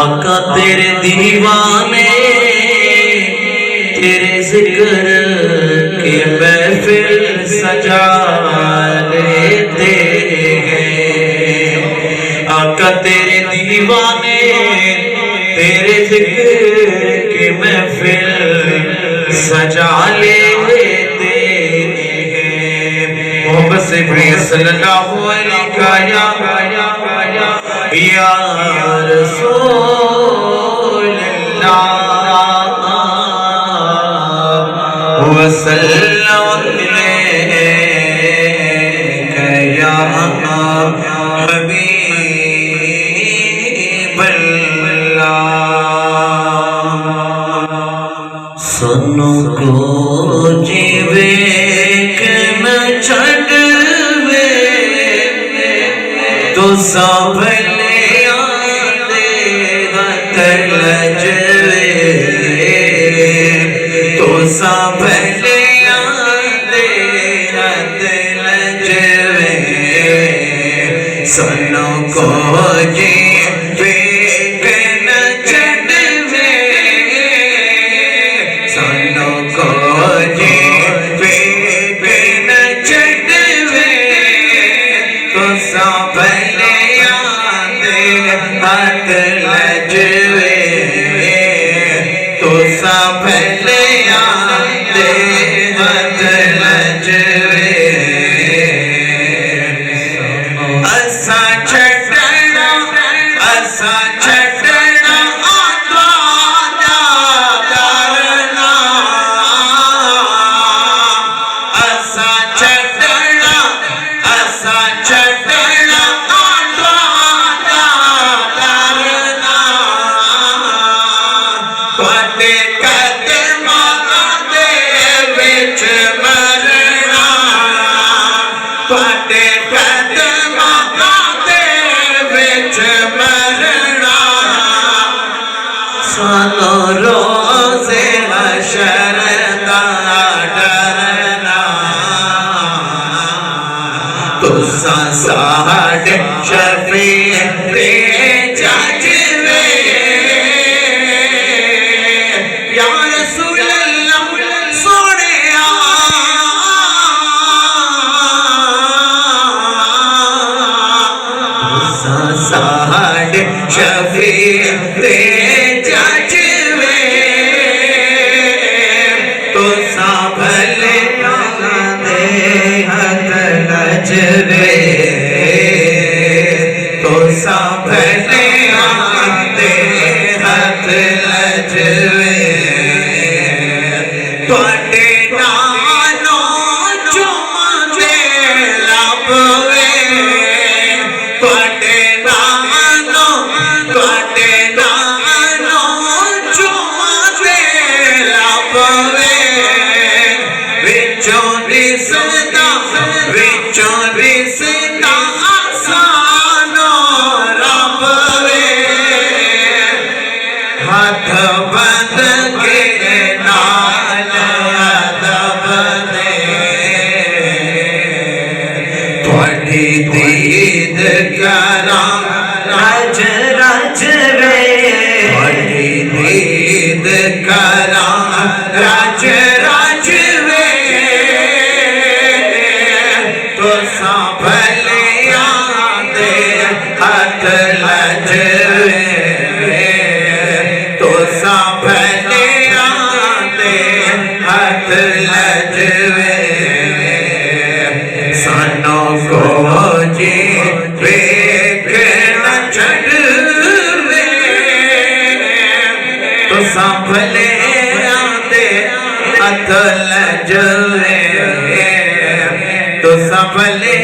आका तेरे दीवाने तेरे जिक्र की महफिल सजा लेते हैं। आका तेरे दीवाने तेरे जिक्र की महफिल सजा लेते हैं। मोहब्बत से प्रिय सल्लल्लाहु अलैहि या रसूलल्लाह वसल्लम अलैका या हबीबल्लाह। सुनो को जीवे न छड़वे तो संभले आते लजवे तो संभले आते लजवे। सुनो को जीवे न छड़वे सुनो को जीवे न छड़वे तो संभले हाथ लजवे तो संभले आते हाथ लजवे। असा छड़ना आत्मा करना असा छड़ना ਤੁਹਾਡੇ ਕਦਮਾਂ ਦੇ ਵਿੱਚ ਮਰਨਾ ਤੁਹਾਡੇ ਕਦਮਾਂ ਦੇ ਵਿੱਚ ਮਰਨਾ। ਸਾਨੂੰ ਰੋਜ਼ੇ ਹਸ਼ਰ ਦਾ ਡਰਨਾ ਤੁਸਾਂ ਸਾਡੇ ਸ਼ਫੀਅ ਤੇ ਜੱਜਵੇ। साढ़े शफीअ ते जजवे तो भले दे हथ लजवे तो भले दे हथ लजवे। तुहाडे नालों चुमदे लभवे तुहाडे नालों चुमदे लभवे। विचों रिश्ता सानों रबवे हाथ बंद के नाल अदब दे तुहाडी दीद करां रज वे तुहाडी दीद करां रज वे तो भले आते हाथ लजवे तो भले आते हाथ लजवे। सानों को जी वेख न छड़वे तो भले आते हाथ लजवे तो भले